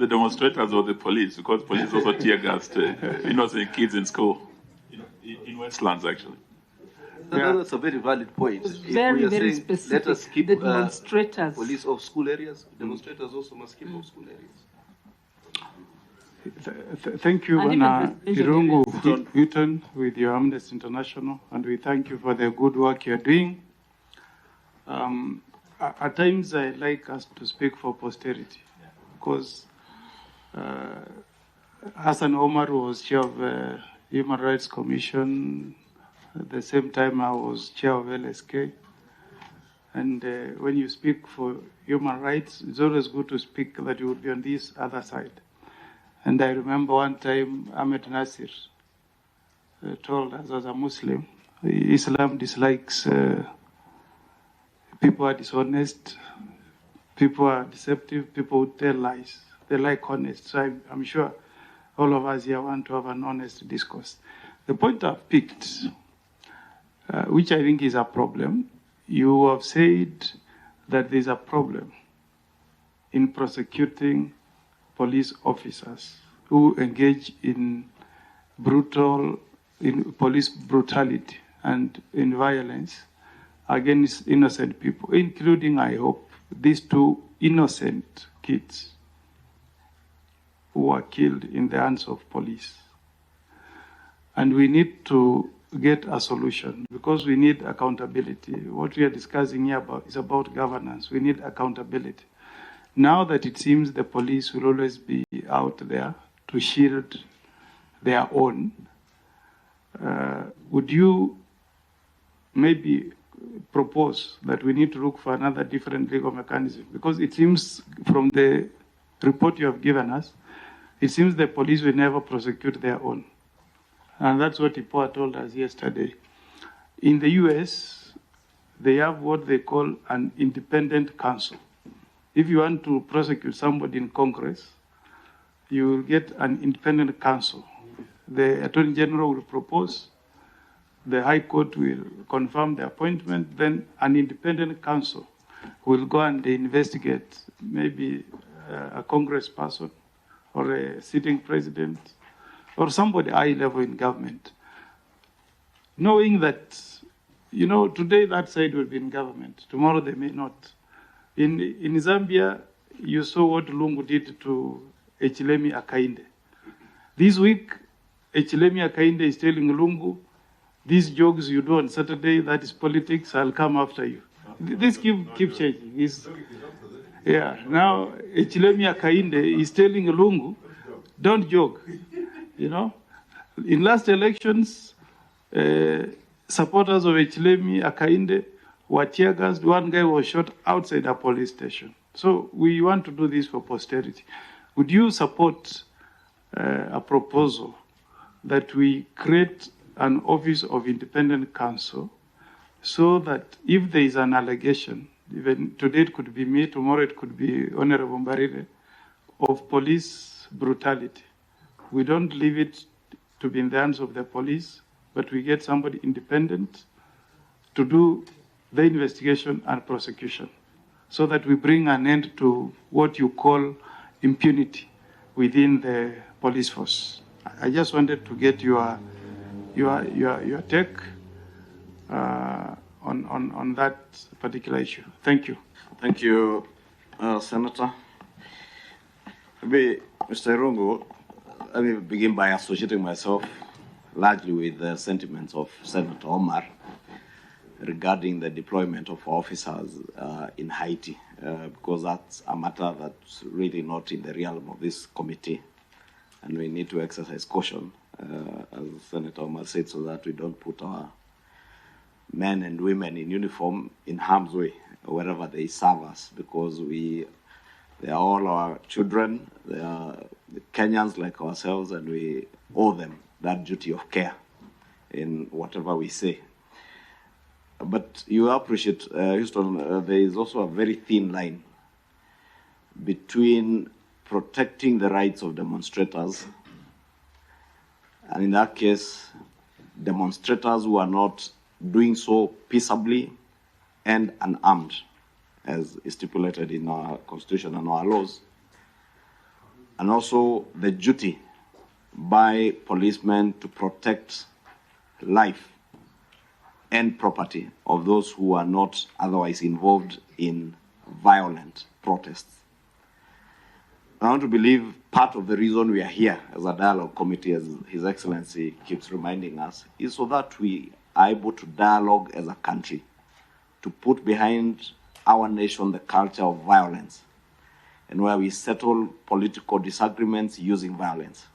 the demonstrators or the police, because police also tear gassed innocent kids in school, in Westlands actually. Yeah. That's a very valid point. Very, very specific. Let us keep the demonstrators. Police off school areas. Demonstrators also must keep off school areas. Thank you, Irungu Newton, with your Amnesty International, and we thank you for the good work you're doing. At times, I like us to speak for posterity, because Hassan Omar was chair of the Human Rights Commission. At the same time, I was chair of LSK. And when you speak for human rights, it's always good to speak that you would be on this other side. And I remember one time Ahmed Nasir told us, as a Muslim, Islam dislikes people are dishonest, people are deceptive, people who tell lies. They like honest. So I'm sure all of us here want to have an honest discourse. The point I've picked, which I think is a problem, you have said that there's a problem in prosecuting police officers who engage in police brutality and in violence against innocent people, including, I hope, these two innocent kids who were killed in the hands of police. And we need to get a solution, because we need accountability. What we are discussing here is about governance. We need accountability. Now that it seems the police will always be out there to shield their own, would you maybe propose that we need to look for another different legal mechanism? Because it seems from the report you have given us, it seems the police will never prosecute their own. And that's what Ipoa told us yesterday. In the US, they have what they call an independent counsel. If you want to prosecute somebody in Congress, you will get an independent counsel. The Attorney General will propose, the High Court will confirm the appointment, then an independent counsel will go and investigate maybe a congressperson or a sitting president or somebody high level in government, knowing that, today that side will be in government, tomorrow they may not. In Zambia, you saw what Lungu did to Echilemi Akainde. This week, Echilemi Akainde is telling Lungu, these jokes you do on Saturday, that is politics, I'll come after you. This keep changing. Now Echilemi Akainde is telling Lungu, don't joke. In last elections, supporters of Echilemi Akainde were tear gassed. One guy was shot outside a police station. So we want to do this for posterity. Would you support a proposal that we create an office of independent counsel, so that if there is an allegation, even today it could be me, tomorrow it could be Honorable Mbarire, of police brutality, we don't leave it to be in the hands of the police, but we get somebody independent to do the investigation and prosecution, so that we bring an end to what you call impunity within the police force. I just wanted to get your take on that particular issue. Thank you. Thank you, Senator. Maybe, Mr. Irungu, let me begin by associating myself largely with the sentiments of Senator Omar regarding the deployment of officers in Haiti, because that's a matter that's really not in the realm of this committee, and we need to exercise caution, as Senator Omar said, so that we don't put our men and women in uniform in harm's way wherever they serve us, because they are all our children, they are Kenyans like ourselves, and we owe them that duty of care in whatever we say. But you appreciate, Houston, there is also a very thin line between protecting the rights of demonstrators, and in that case, demonstrators who are not doing so peaceably and unarmed, as is stipulated in our Constitution and our laws, and also the duty by policemen to protect life and property of those who are not otherwise involved in violent protests. I want to believe part of the reason we are here as a dialogue committee, as His Excellency keeps reminding us, is so that we are able to dialogue as a country, to put behind our nation the culture of violence, and where we settle political disagreements using violence.